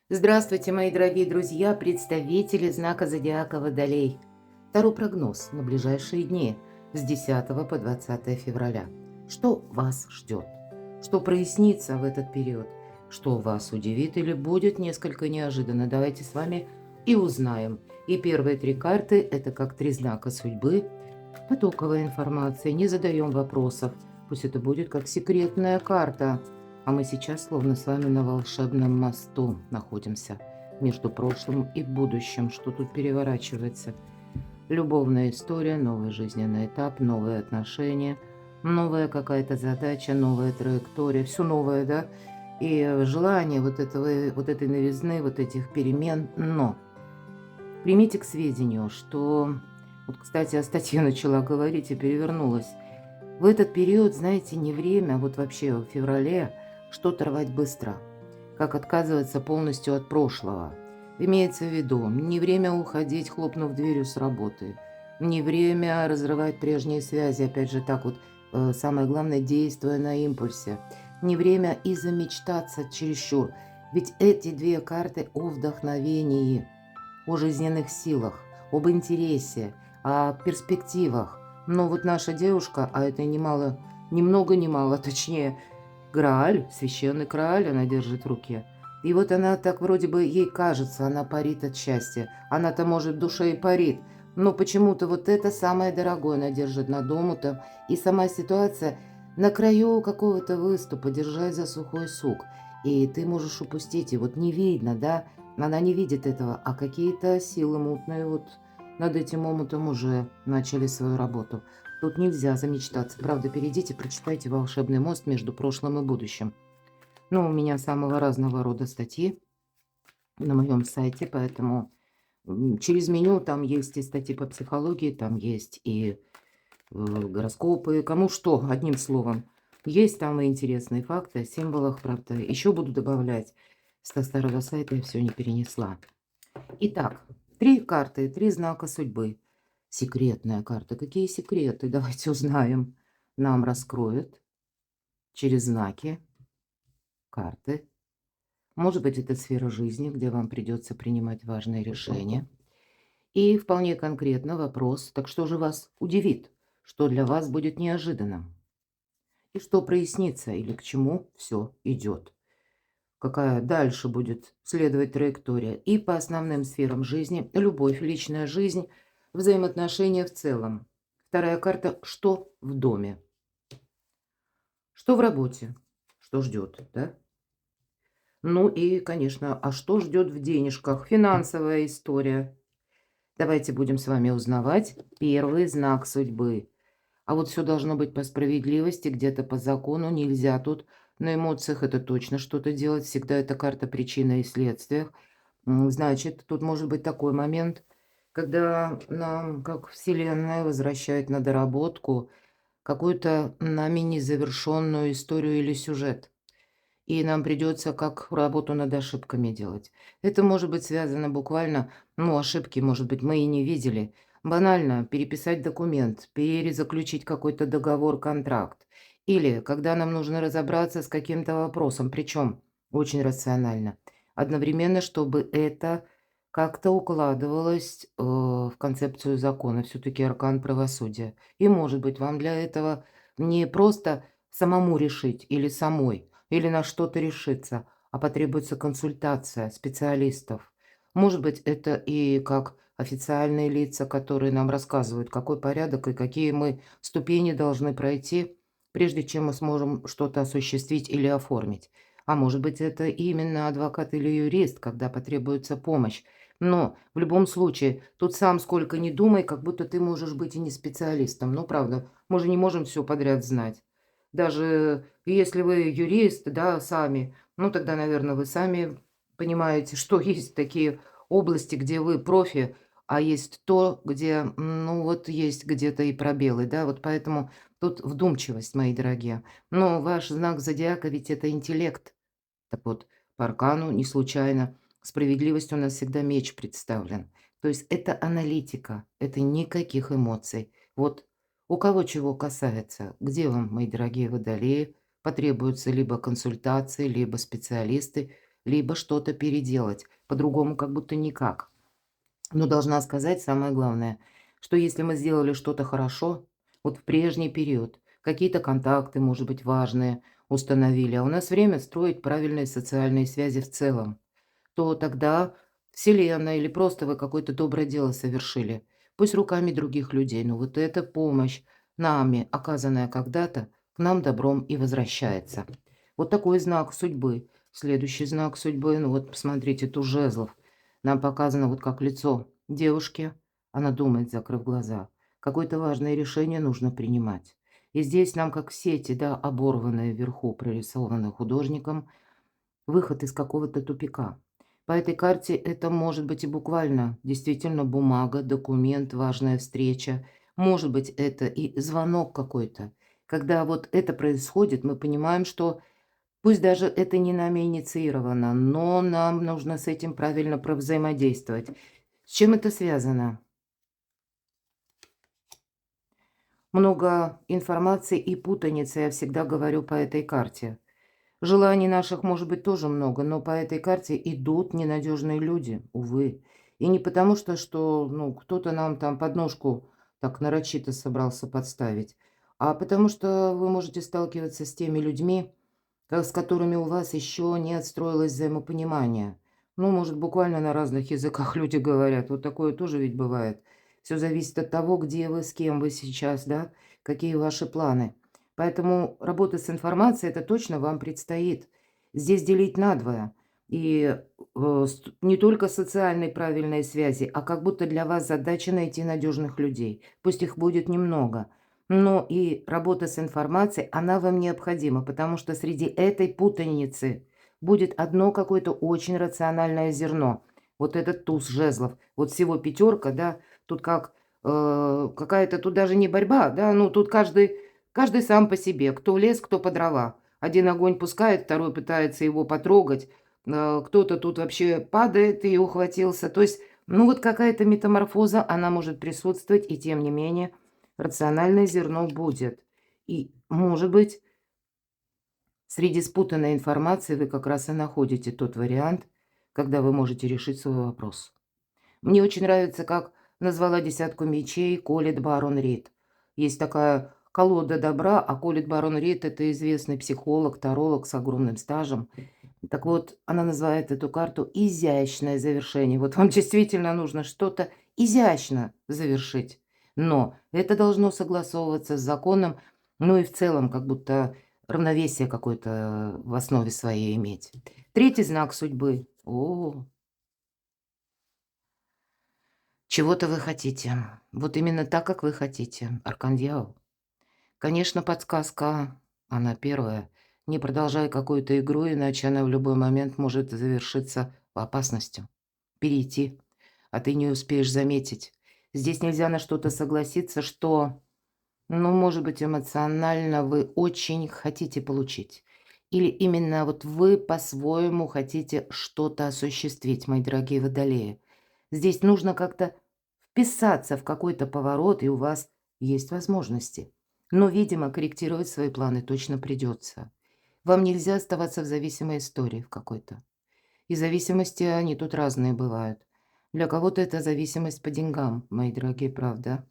Здравствуйте, мои дорогие друзья, представители знака зодиака Водолей. Таро прогноз на ближайшие дни с 10 по 20 февраля. Что вас ждет? Что прояснится в этот период? Что вас удивит или будет несколько неожиданно? Давайте с вами и узнаем. И первые три карты – это как три знака судьбы. Потоковая информация, не задаем вопросов. Пусть это будет как секретная карта. А мы сейчас словно с вами на волшебном мосту находимся между прошлым и будущим. Что тут переворачивается? Любовная история, новый жизненный этап, новые отношения, новая какая-то задача, новая траектория, все новое, да? И желание вот этой новизны, вот этих перемен. Но примите к сведению, что... Вот, кстати, о статье начала говорить и перевернулась. В этот период, знаете, не время, вот вообще в феврале, что-то рвать быстро, как отказываться полностью от прошлого. Имеется в виду, не время уходить, хлопнув дверью с работы, не время разрывать прежние связи, опять же так вот, самое главное, действуя на импульсе, не время и замечтаться чересчур, ведь эти две карты о вдохновении, о жизненных силах, об интересе, о перспективах. Но вот наша девушка, а это немало, ни много ни мало, точнее, Грааль, священный Грааль она держит в руке. И вот она так вроде бы, ей кажется, она парит от счастья. Она-то, может, в душе и парит. Но почему-то вот это самое дорогое она держит над омутом. И сама ситуация на краю какого-то выступа, держась за сухой сук. И ты можешь упустить, и вот не видно, да, она не видит этого, а какие-то силы мутные вот над этим омутом уже начали свою работу. Тут нельзя замечтаться. Правда, перейдите, прочитайте «Волшебный мост между прошлым и будущим». Ну, у меня самого разного рода статьи на моем сайте, поэтому через меню там есть и статьи по психологии, там есть и гороскопы, кому что, одним словом. Есть там и интересные факты о символах, правда. Еще буду добавлять. Со старого сайта я все не перенесла. Итак, три карты, три знака судьбы. Секретная карта. Какие секреты? Давайте узнаем. Нам раскроют через знаки карты. Может быть, это сфера жизни, где вам придется принимать важные решения. И вполне конкретно вопрос, так что же вас удивит? Что для вас будет неожиданным? И что прояснится или к чему все идет? Какая дальше будет следовать траектория? И по основным сферам жизни, любовь, личная жизнь, взаимоотношения в целом. Вторая карта – что в доме? Что в работе? Что ждет, да? Ну и, конечно, а что ждет в денежках? Финансовая история. Давайте будем с вами узнавать первый знак судьбы. А вот все должно быть по справедливости, где-то по закону. Нельзя тут на эмоциях это точно что-то делать. Всегда это карта причины и следствия. Значит, тут может быть такой момент, когда нам, как Вселенная, возвращает на доработку какую-то нами незавершенную историю или сюжет. И нам придется как работу над ошибками делать. Это может быть связано буквально, ну, ошибки, может быть, мы и не видели. Банально переписать документ, перезаключить какой-то договор, контракт. Или когда нам нужно разобраться с каким-то вопросом, причем очень рационально. Одновременно, чтобы это как-то укладывалось в концепцию закона. Все-таки аркан правосудия. И, может быть, вам для этого не просто самому решить или самой, или на что-то решиться, а потребуется консультация специалистов. Может быть, это и как официальные лица, которые нам рассказывают, какой порядок и какие мы ступени должны пройти, прежде чем мы сможем что-то осуществить или оформить. А может быть, это именно адвокат или юрист, когда потребуется помощь. Но в любом случае, тут сам сколько ни думай, как будто ты можешь быть и не специалистом. Ну, правда, мы же не можем все подряд знать. Даже если вы юрист, да, сами, ну, тогда, наверное, вы сами понимаете, что есть такие области, где вы профи, а есть то, где, ну, вот есть где-то и пробелы, да, вот поэтому тут вдумчивость, мои дорогие. Но ваш знак зодиака ведь это интеллект. Так вот, по аркану не случайно справедливость у нас всегда меч представлен. То есть это аналитика, это никаких эмоций. Вот у кого чего касается, где вам, мои дорогие водолеи, потребуются либо консультации, либо специалисты, либо что-то переделать. По-другому как будто никак. Но должна сказать самое главное, что если мы сделали что-то хорошо, вот в прежний период, какие-то контакты, может быть, важные установили, а у нас время строить правильные социальные связи в целом, то тогда Вселенная или просто вы какое-то доброе дело совершили, пусть руками других людей, но вот эта помощь нами, оказанная когда-то, к нам добром и возвращается. Вот такой знак судьбы. Следующий знак судьбы, ну вот посмотрите, туз жезлов. Нам показано вот как лицо девушки, она думает, закрыв глаза. Какое-то важное решение нужно принимать. И здесь нам как сети, да, оборванные вверху, прорисованные художником, выход из какого-то тупика. По этой карте это может быть и буквально действительно бумага, документ, важная встреча. Может быть, это и звонок какой-то. Когда вот это происходит, мы понимаем, что пусть даже это не нами инициировано, но нам нужно с этим правильно взаимодействовать. С чем это связано? Много информации и путаницы, я всегда говорю по этой карте. Желаний наших может быть тоже много, но по этой карте идут ненадежные люди, увы. И не потому что ну, кто-то нам там подножку так нарочито собрался подставить, а потому что вы можете сталкиваться с теми людьми, с которыми у вас еще не отстроилось взаимопонимание. Ну, может, буквально на разных языках люди говорят. Вот такое тоже ведь бывает. Все зависит от того, где вы, с кем вы сейчас, да, какие ваши планы. Поэтому работа с информацией, это точно вам предстоит. Здесь делить надвое. И не только социальные правильные связи, а как будто для вас задача найти надежных людей. Пусть их будет немного. Но и работа с информацией, она вам необходима, потому что среди этой путаницы будет одно какое-то очень рациональное зерно. Вот этот туз жезлов. Вот всего пятерка, да, тут как какая-то, тут даже не борьба, да, ну тут каждый сам по себе, кто в лес, кто по дрова. Один огонь пускает, второй пытается его потрогать, кто-то тут вообще падает и ухватился. То есть, ну вот какая-то метаморфоза, она может присутствовать, и тем не менее рациональное зерно будет. И, может быть, среди спутанной информации вы как раз и находите тот вариант, когда вы можете решить свой вопрос. Мне очень нравится, как назвала десятку мечей Колет Барон Рид. Есть такая колода добра, а Колет Барон Рид – это известный психолог, таролог с огромным стажем. Так вот, она называет эту карту «изящное завершение». Вот вам действительно нужно что-то изящно завершить. Но это должно согласовываться с законом, ну и в целом как будто равновесие какое-то в основе своей иметь. Третий знак судьбы. О, чего-то вы хотите. Вот именно так, как вы хотите. Аркан Дьявол. Конечно, подсказка, она первая. Не продолжай какую-то игру, иначе она в любой момент может завершиться опасностью. Перейти, а ты не успеешь заметить. Здесь нельзя на что-то согласиться, что, ну, может быть, эмоционально вы очень хотите получить. Или именно вот вы по-своему хотите что-то осуществить, мои дорогие водолеи. Здесь нужно как-то вписаться в какой-то поворот, и у вас есть возможности. Но, видимо, корректировать свои планы точно придется. Вам нельзя оставаться в зависимой истории в какой-то. И зависимости, они тут разные бывают. Для кого-то это зависимость по деньгам, мои дорогие, правда.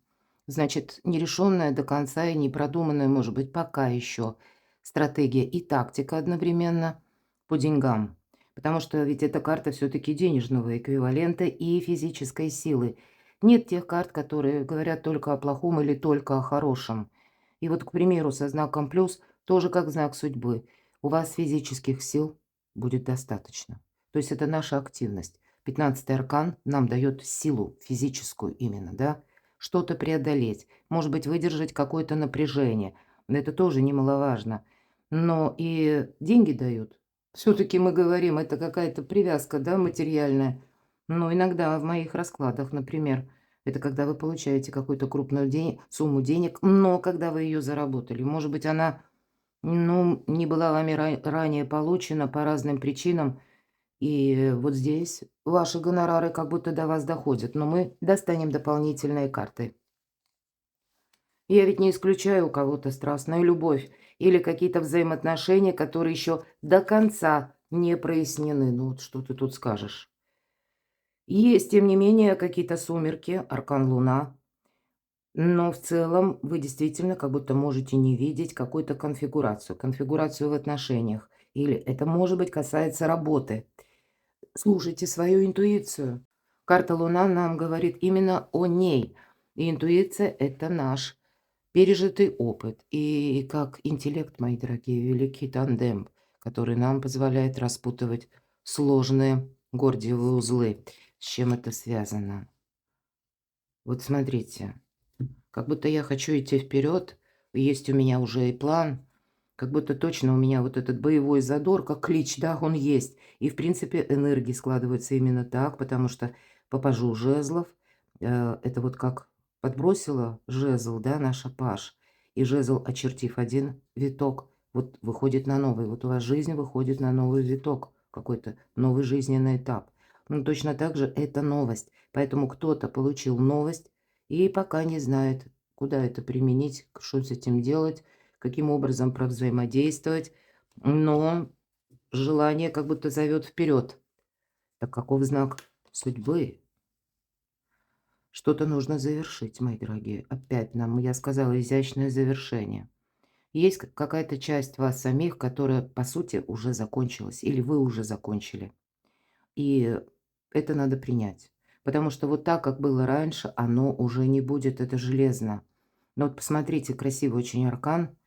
Значит, нерешенная до конца и не продуманная, может быть, пока еще стратегия и тактика одновременно по деньгам. Потому что ведь эта карта все-таки денежного эквивалента и физической силы. Нет тех карт, которые говорят только о плохом или только о хорошем. И вот, к примеру, со знаком плюс, тоже как знак судьбы. У вас физических сил будет достаточно. То есть это наша активность. 15-й аркан нам дает силу физическую именно, да, что-то преодолеть, может быть, выдержать какое-то напряжение. Это тоже немаловажно. Но и деньги дают. Все-таки мы говорим, это какая-то привязка, да, материальная. Но иногда в моих раскладах, например, это когда вы получаете какую-то крупную сумму денег, но когда вы ее заработали. Может быть, она, ну, не была вами ранее получена по разным причинам, и вот здесь ваши гонорары как будто до вас доходят, но мы достанем дополнительные карты. Я ведь не исключаю у кого-то страстную любовь или какие-то взаимоотношения, которые еще до конца не прояснены. Ну вот что ты тут скажешь? Есть, тем не менее, какие-то сумерки, аркан Луна, но в целом вы действительно как будто можете не видеть какую-то конфигурацию в отношениях. Или это, может быть, касается работы. Слушайте свою интуицию. Карта Луна нам говорит именно о ней. И интуиция– это наш пережитый опыт. И как интеллект, мои дорогие, великий тандем, который нам позволяет распутывать сложные гордиевые узлы. С чем это связано? Вот смотрите, как будто я хочу идти вперед, есть у меня уже и план, как будто точно у меня вот этот боевой задор, как клич, да, он есть. И, в принципе, энергии складываются именно так, потому что по пажу жезлов, это вот как подбросила жезл, да, наша паж, и жезл, очертив один виток, вот выходит на новый. Вот у вас жизнь выходит на новый виток, какой-то новый жизненный этап. Ну, точно так же это новость. Поэтому кто-то получил новость и пока не знает, куда это применить, что с этим делать, каким образом провзаимодействовать, но желание как будто зовет вперед. Так каков знак судьбы? Что-то нужно завершить, мои дорогие. Опять нам, я сказала, изящное завершение. Есть какая-то часть вас самих, которая, по сути, уже закончилась, или вы уже закончили. И это надо принять. Потому что вот так, как было раньше, оно уже не будет, это железно. Но вот посмотрите, красивый очень аркан.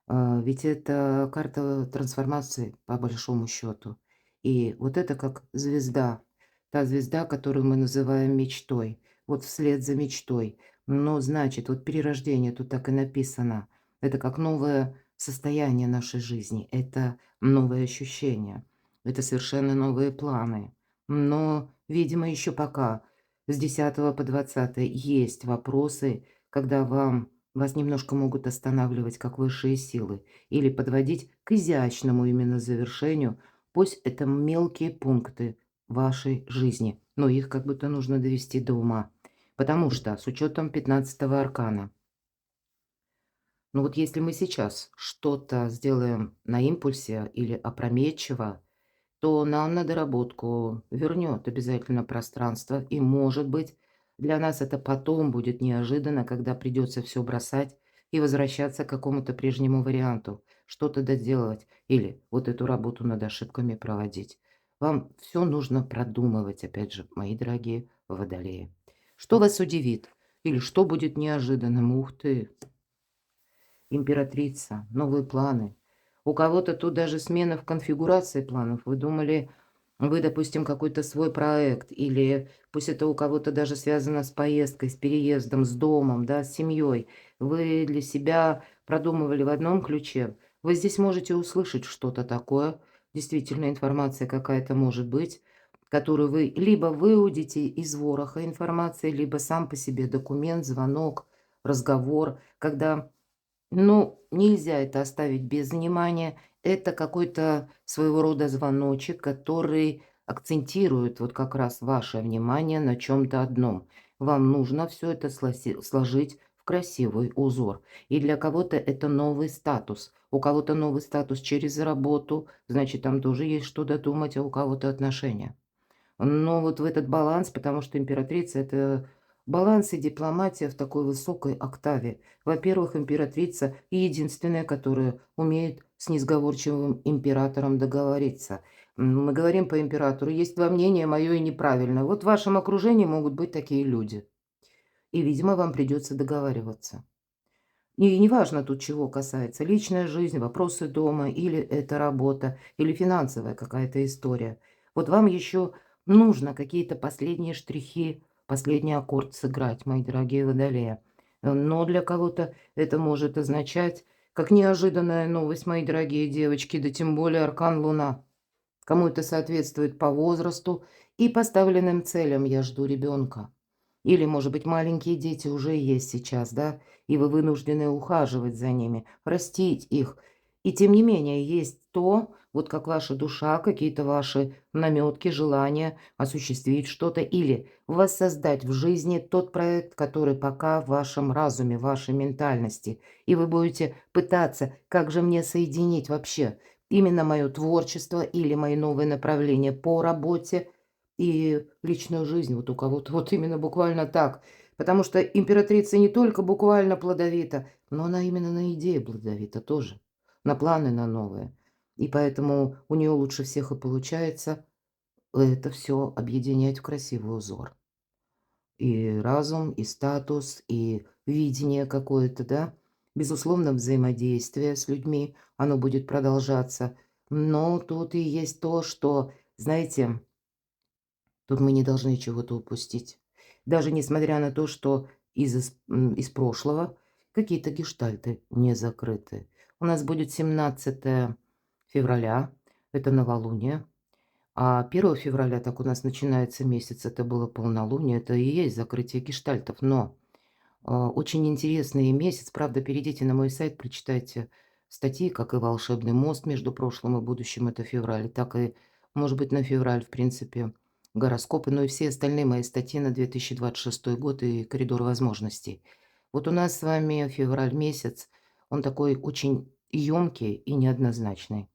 Ведь это карта трансформации, по большому счету. И вот это как звезда. Та звезда, которую мы называем мечтой. Вот вслед за мечтой. Но значит, вот перерождение, тут так и написано. Это как новое состояние нашей жизни. Это новые ощущения. Это совершенно новые планы. Но, видимо, еще пока с 10 по 20 есть вопросы, когда вас немножко могут останавливать как высшие силы или подводить к изящному именно завершению. Пусть это мелкие пункты вашей жизни, но их как будто нужно довести до ума. Потому что с учетом 15-го аркана, ну вот если мы сейчас что-то сделаем на импульсе или опрометчиво, то нам на доработку вернет обязательно пространство. И, может быть, для нас это потом будет неожиданно, когда придется все бросать и возвращаться к какому-то прежнему варианту, что-то доделывать или вот эту работу над ошибками проводить. Вам все нужно продумывать, опять же, мои дорогие водолеи. Что вас удивит или что будет неожиданным? Ух ты! Императрица, новые планы. У кого-то тут даже смена в конфигурации планов. Вы думали, вы, допустим, какой-то свой проект, или пусть это у кого-то даже связано с поездкой, с переездом, с домом, да, с семьей. Вы для себя продумывали в одном ключе. Вы здесь можете услышать что-то такое. Действительно, информация какая-то может быть, которую вы либо выудите из вороха информации, либо сам по себе документ, звонок, разговор, когда нельзя это оставить без внимания. Это какой-то своего рода звоночек, который акцентирует вот как раз ваше внимание на чем-то одном. Вам нужно все это сложить в красивый узор. И для кого-то это новый статус. У кого-то новый статус через работу, значит, там тоже есть что додумать, а у кого-то отношения. Но вот в этот баланс, потому что императрица– это баланс и дипломатия в такой высокой октаве. Во-первых, императрица единственная, которая умеет с несговорчивым императором договориться. Мы говорим по императору, есть два мнения, мое и неправильно. Вот в вашем окружении могут быть такие люди. И, видимо, вам придется договариваться. И неважно тут чего касается, личная жизнь, вопросы дома, или это работа, или финансовая какая-то история. Вот вам еще нужно какие-то последние штрихи, последний аккорд сыграть, мои дорогие водолеи. Но для кого-то это может означать, как неожиданная новость, мои дорогие девочки, да тем более аркан Луна. Кому это соответствует по возрасту и поставленным целям «я жду ребенка». Или, может быть, маленькие дети уже есть сейчас, да, и вы вынуждены ухаживать за ними, растить их. И тем не менее есть то, вот как ваша душа, какие-то ваши наметки, желания осуществить что-то или воссоздать в жизни тот проект, который пока в вашем разуме, в вашей ментальности. И вы будете пытаться, как же мне соединить вообще именно мое творчество или мои новые направления по работе и личную жизнь. Вот у кого-то вот именно буквально так. Потому что императрица не только буквально плодовита, но она именно на идеи плодовита тоже, на планы на новые. И поэтому у нее лучше всех и получается это все объединять в красивый узор. И разум, и статус, и видение какое-то, да. Безусловно, взаимодействие с людьми, оно будет продолжаться. Но тут и есть то, что, знаете, тут мы не должны чего-то упустить. Даже несмотря на то, что из прошлого какие-то гештальты не закрыты. У нас будет 17 февраля, это новолуние. А 1 февраля, так у нас начинается месяц, это было полнолуние, это и есть закрытие гештальтов. Но очень интересный месяц. Правда, перейдите на мой сайт, прочитайте статьи, как и «Волшебный мост между прошлым и будущим» — это февраль, так и, может быть, на февраль, в принципе, гороскопы, но и все остальные мои статьи на 2026 год и коридор возможностей. Вот у нас с вами февраль месяц, он такой очень емкий и неоднозначный.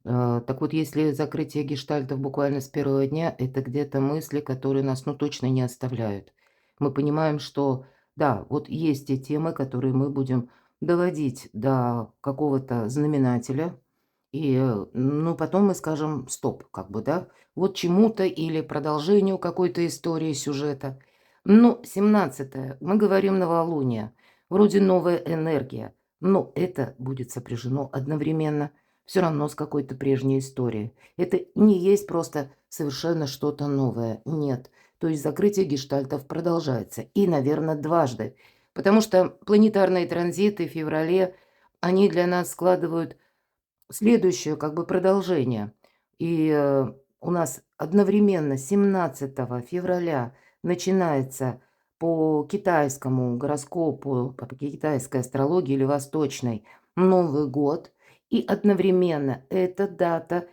Так вот, если закрытие гештальтов буквально с первого дня — это где-то мысли, которые нас, ну, точно не оставляют. Мы понимаем, что да, вот есть те темы, которые мы будем доводить до какого-то знаменателя, и, ну, потом мы скажем: "Стоп", как бы, да, вот чему-то или продолжению какой-то истории, сюжета. Ну, 17 мы говорим новолуние, вроде новая энергия, но это будет сопряжено одновременно все равно с какой-то прежней историей. Это не есть просто совершенно что-то новое. Нет. То есть закрытие гештальтов продолжается. И, наверное, дважды. Потому что планетарные транзиты в феврале, они для нас складывают следующее как бы продолжение. И у нас одновременно 17 февраля начинается по китайскому гороскопу, по китайской астрологии или восточной Новый год. И одновременно эта дата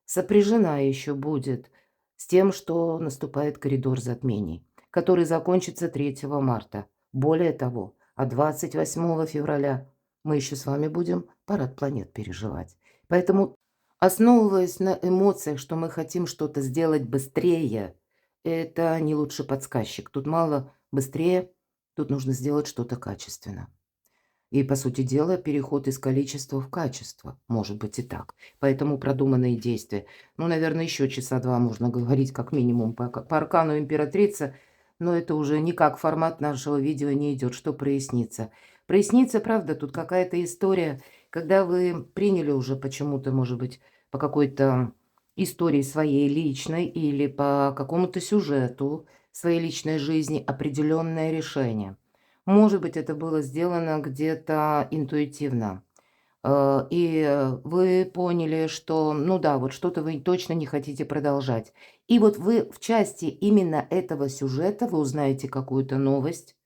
сопряжена еще будет с тем, что наступает коридор затмений, который закончится 3 марта. Более того, а 28 февраля мы еще с вами будем парад планет переживать. Поэтому, основываясь на эмоциях, что мы хотим что-то сделать быстрее, это не лучший подсказчик. Тут мало быстрее, тут нужно сделать что-то качественно. И, по сути дела, переход из количества в качество. Может быть и так. Поэтому продуманные действия. Ну, наверное, еще часа два можно говорить как минимум по аркану императрицы, но это уже никак в формат нашего видео не идет, что прояснится. Прояснится, правда, тут какая-то история, когда вы приняли уже почему-то, может быть, по какой-то истории своей личной или по какому-то сюжету своей личной жизни определенное решение. Может быть, это было сделано где-то интуитивно. Вы поняли, что, ну да, вот что-то вы точно не хотите продолжать. И вот вы в части именно этого сюжета, вы узнаете какую-то новость,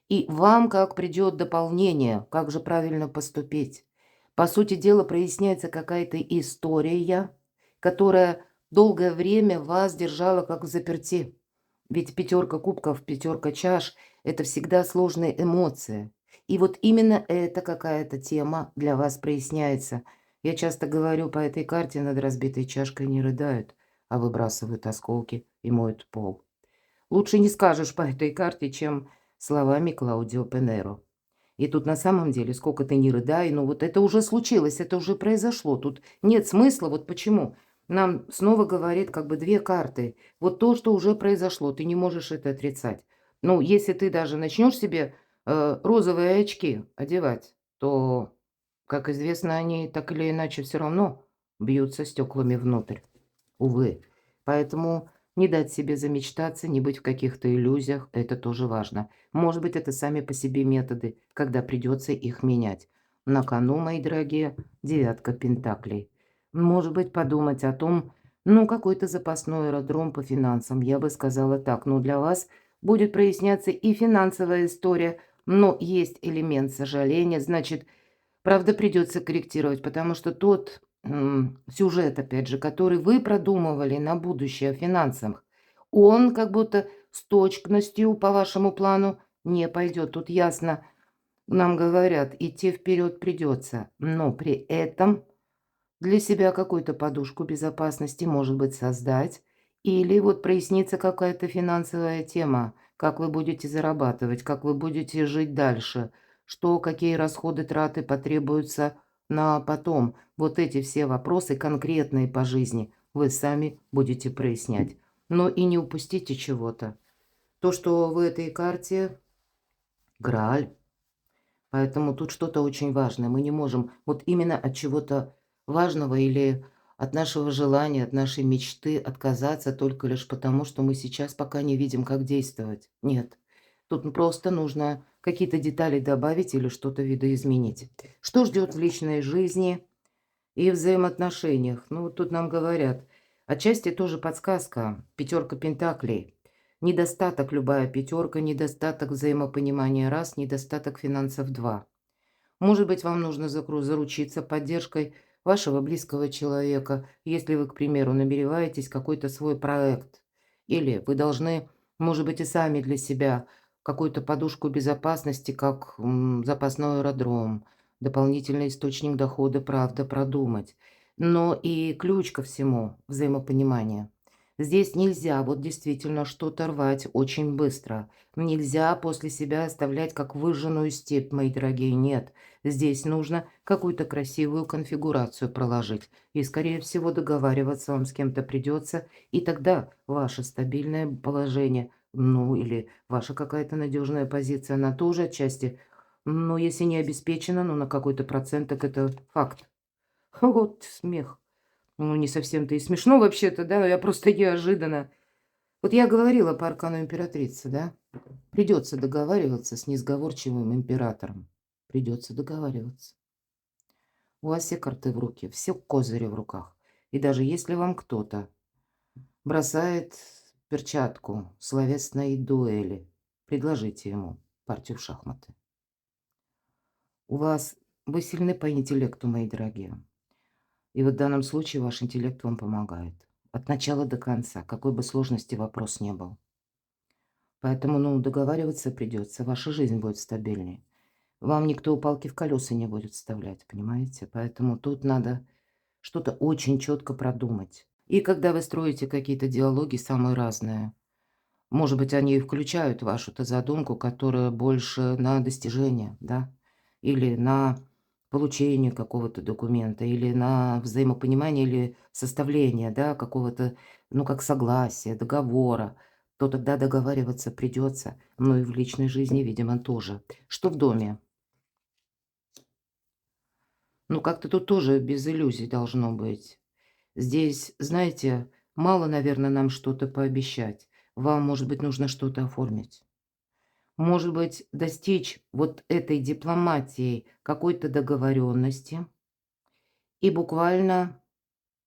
и вам как придет дополнение, как же правильно поступить. По сути дела, проясняется какая-то история, которая долгое время вас держала как взаперти. Ведь пятерка кубков, пятерка чаш — это всегда сложные эмоции. И вот именно эта какая-то тема для вас проясняется. Я часто говорю, по этой карте над разбитой чашкой не рыдают, а выбрасывают осколки и моют пол. Лучше не скажешь по этой карте, чем словами Клаудио Пенеро. И тут на самом деле, сколько ты ни рыдай, ну вот это уже случилось, это уже произошло. Тут нет смысла, вот почему. Нам снова говорит как бы две карты. Вот то, что уже произошло, ты не можешь это отрицать. Ну, если ты даже начнешь себе розовые очки одевать, то, как известно, они так или иначе все равно бьются стеклами внутрь. Увы. Поэтому не дать себе замечтаться, не быть в каких-то иллюзиях — это тоже важно. Может быть, это сами по себе методы, когда придется их менять. На кону, мои дорогие, девятка пентаклей. Может быть, подумать о том, ну, какой-то запасной аэродром по финансам, я бы сказала так. Но для вас будет проясняться и финансовая история, но есть элемент сожаления, значит, правда, придется корректировать, потому что тот, сюжет, опять же, который вы продумывали на будущее о финансах, он как будто с точностью по вашему плану не пойдет. Тут ясно нам говорят, идти вперед придется, но при этом для себя какую-то подушку безопасности, может быть, создать, или вот прояснится какая-то финансовая тема, как вы будете зарабатывать, как вы будете жить дальше, что, какие расходы, траты потребуются на потом. Вот эти все вопросы конкретные по жизни вы сами будете прояснять. Но и не упустите чего-то. То, что в этой карте Грааль, поэтому тут что-то очень важное. Мы не можем вот именно от чего-то важного или от нашего желания, от нашей мечты отказаться только лишь потому, что мы сейчас пока не видим, как действовать. Нет. Тут просто нужно какие-то детали добавить или что-то видоизменить. Что ждет в личной жизни и взаимоотношениях? Ну, вот тут нам говорят. Отчасти тоже подсказка. Пятерка пентаклей. Недостаток, любая пятерка, недостаток взаимопонимания раз, недостаток финансов два. Может быть, вам нужно заручиться поддержкой вашего близкого человека, если вы, к примеру, намереваетесь какой-то свой проект. Или вы должны, может быть, и сами для себя какую-то подушку безопасности, как запасной аэродром, дополнительный источник дохода, правда, продумать. Но и ключ ко всему– взаимопонимание. Здесь нельзя вот действительно что-то рвать очень быстро. Нельзя после себя оставлять как выжженную степь, мои дорогие, нет. Здесь нужно какую-то красивую конфигурацию проложить. И, скорее всего, договариваться вам с кем-то придется. И тогда ваше стабильное положение, ну или ваша какая-то надежная позиция, она тоже отчасти, ну, если не обеспечена, ну, на какой-то процент, так это факт. Вот смех. Ну, не совсем-то и смешно вообще-то, да, я просто неожиданно. Вот я говорила по аркану императрицы, да? Придется договариваться с несговорчивым императором. Придется договариваться. У вас все карты в руки, все козыри в руках. И даже если вам кто-то бросает перчатку словесной дуэли, предложите ему партию в шахматы. Вы сильны по интеллекту, мои дорогие. И вот в данном случае ваш интеллект вам помогает. От начала до конца, какой бы сложности вопрос не был. Поэтому, ну, договариваться придется, ваша жизнь будет стабильнее. Вам никто палки в колеса не будет вставлять, понимаете? Поэтому тут надо что-то очень четко продумать. И когда вы строите какие-то диалоги самые разные, может быть, они и включают вашу-то задумку, которая больше на достижение, да, или на получение какого-то документа, или на взаимопонимание, или составление, да, какого-то, ну, как согласия, договора, то тогда договариваться придется. Ну и в личной жизни, видимо, тоже. Что в доме? Ну, как-то тут тоже без иллюзий должно быть. Здесь, знаете, мало, наверное, нам что-то пообещать. Вам, может быть, нужно что-то оформить. Может быть, достичь вот этой дипломатией какой-то договоренности и буквально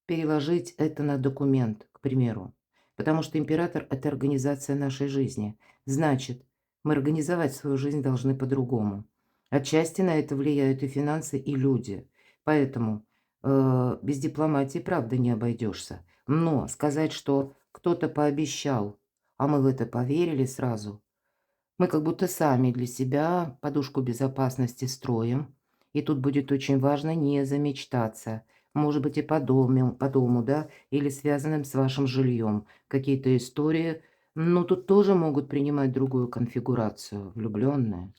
переложить это на документ, к примеру. Потому что император– это организация нашей жизни. Значит, мы организовать свою жизнь должны по-другому. Отчасти на это влияют и финансы, и люди. Поэтому без дипломатии, правда, не обойдешься. Но сказать, что кто-то пообещал, а мы в это поверили сразу, мы как будто сами для себя подушку безопасности строим. И тут будет очень важно не замечтаться. Может быть, и по дому, да, или связанным с вашим жильем. Какие-то истории, но тут тоже могут принимать другую конфигурацию. Влюбленные.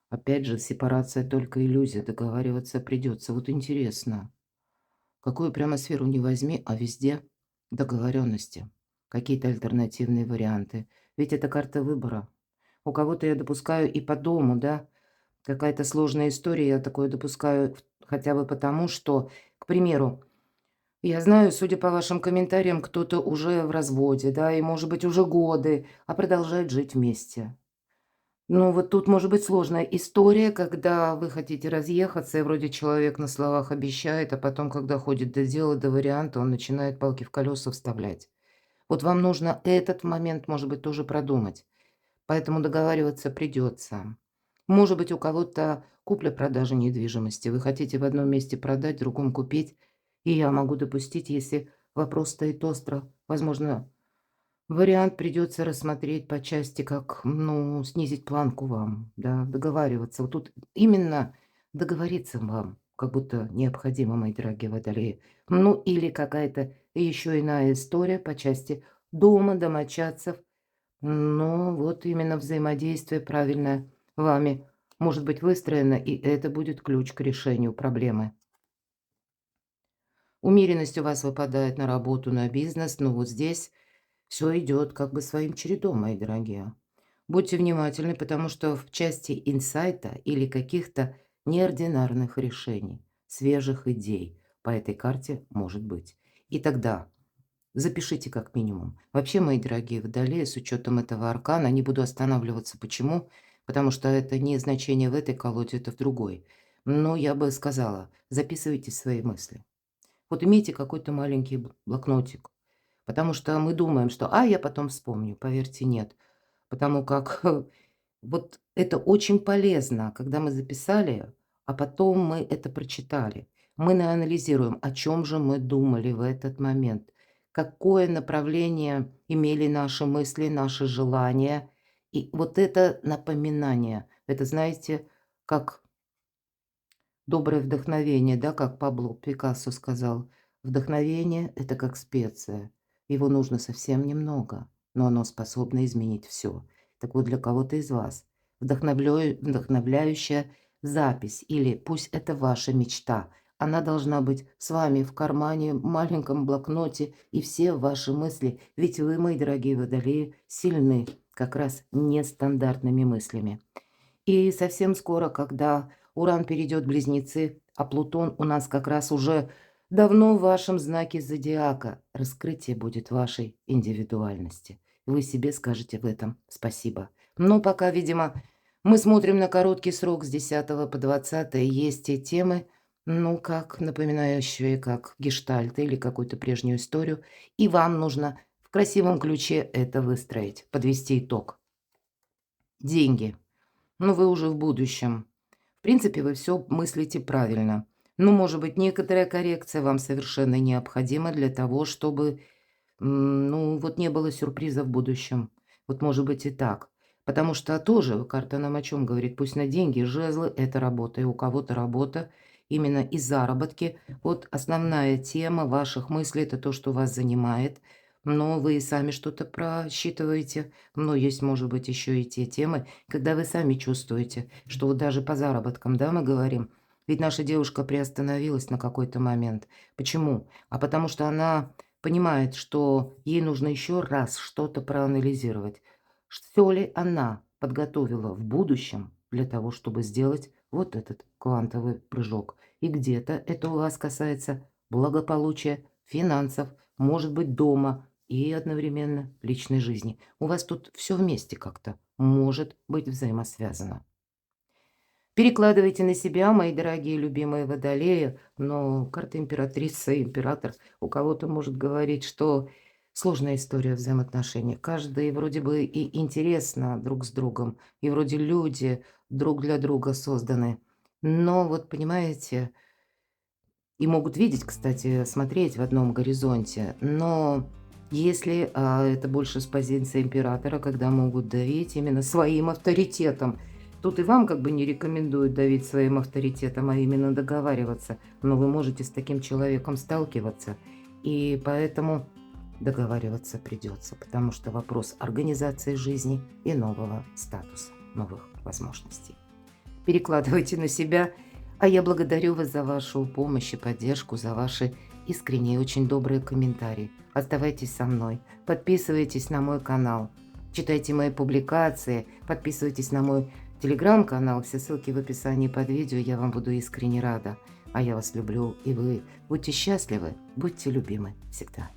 Опять же, сепарация только иллюзия, договариваться придется. Вот интересно, какую прямо сферу не возьми, а везде договоренности. Какие-то альтернативные варианты. Ведь это карта выбора. У кого-то я допускаю и по дому, да, какая-то сложная история, я такое допускаю хотя бы потому, что, к примеру, я знаю, судя по вашим комментариям, кто-то уже в разводе, да, и, может быть, уже годы, а продолжает жить вместе. Ну, вот тут может быть сложная история, когда вы хотите разъехаться, и вроде человек на словах обещает, а потом, когда ходит до дела, до варианта, он начинает палки в колеса вставлять. Вот вам нужно этот момент, может быть, тоже продумать. Поэтому договариваться придется. Может быть, у кого-то купля-продажа недвижимости. Вы хотите в одном месте продать, в другом купить. И я могу допустить, если вопрос стоит остро. Возможно, вариант придется рассмотреть по части, как, ну, снизить планку вам, да, договариваться. Вот тут именно договориться вам, как будто необходимо, мои дорогие водолеи. Ну, или какая-то еще иная история по части дома, домочадцев. Но вот именно взаимодействие правильное вами может быть выстроено, и это будет ключ к решению проблемы. Умеренность у вас выпадает на работу, на бизнес, но вот здесь все идет как бы своим чередом, мои дорогие. Будьте внимательны, потому что в части инсайта или каких-то неординарных решений, свежих идей по этой карте может быть. И тогда запишите как минимум. Вообще, мои дорогие водолеи, с учетом этого аркана, не буду останавливаться. Почему? Потому что это не значение в этой колоде, это в другой. Но я бы сказала, записывайте свои мысли. Вот имейте какой-то маленький блокнотик. Потому что мы думаем, что я потом вспомню. Поверьте, нет. Потому как вот это очень полезно, когда мы записали, а потом мы это прочитали. Мы анализируем, о чем же мы думали в этот момент, какое направление имели наши мысли, наши желания. И вот это напоминание, это, знаете, как доброе вдохновение, да, как Пабло Пикассо сказал. Вдохновение– это как специя. Его нужно совсем немного, но оно способно изменить все. Так вот, для кого-то из вас вдохновляющая запись, или пусть это ваша мечта, она должна быть с вами в кармане, в маленьком блокноте, и все ваши мысли, ведь вы, мои дорогие водолеи, сильны как раз нестандартными мыслями. И совсем скоро, когда Уран перейдет в Близнецы, а Плутон у нас как раз уже давно в вашем знаке зодиака, раскрытие будет вашей индивидуальности. Вы себе скажете в этом спасибо. Но пока, видимо, мы смотрим на короткий срок с 10 по 20, есть те темы, ну, как напоминающие, как гештальт или какую-то прежнюю историю, и вам нужно в красивом ключе это выстроить, подвести итог. Деньги. Ну, вы уже в будущем. В принципе, вы все мыслите правильно. Ну, может быть, некоторая коррекция вам совершенно необходима для того, чтобы, ну, вот не было сюрприза в будущем. Вот может быть и так. Потому что тоже карта нам о чем говорит? Пусть на деньги, жезлы– это работа, и у кого-то работа именно и заработки. Вот основная тема ваших мыслей– это то, что вас занимает, но вы и сами что-то просчитываете. Но есть, может быть, еще и те темы, когда вы сами чувствуете, что вот даже по заработкам, да, мы говорим, ведь наша девушка приостановилась на какой-то момент. Почему? А потому что она понимает, что ей нужно еще раз что-то проанализировать. Все ли она подготовила в будущем для того, чтобы сделать вот этот квантовый прыжок. И где-то это у вас касается благополучия, финансов, может быть, дома и одновременно личной жизни. У вас тут все вместе как-то может быть взаимосвязано. Перекладывайте на себя, мои дорогие любимые водолеи, но карта императрица и император у кого-то может говорить, что сложная история взаимоотношений. Каждый вроде бы и интересно друг с другом, и вроде люди друг для друга созданы. Но вот понимаете, и могут видеть, кстати, смотреть в одном горизонте. Но если это больше с позиции императора, когда могут давить именно своим авторитетом, тут и вам как бы не рекомендуют давить своим авторитетом, а именно договариваться. Но вы можете с таким человеком сталкиваться, и поэтому договариваться придется, потому что вопрос организации жизни и нового статуса, новых возможностей. Перекладывайте на себя. А я благодарю вас за вашу помощь и поддержку, за ваши искренние и очень добрые комментарии. Оставайтесь со мной, подписывайтесь на мой канал, читайте мои публикации, подписывайтесь на мой телеграм-канал, все ссылки в описании под видео, я вам буду искренне рада. А я вас люблю, и вы будьте счастливы, будьте любимы всегда.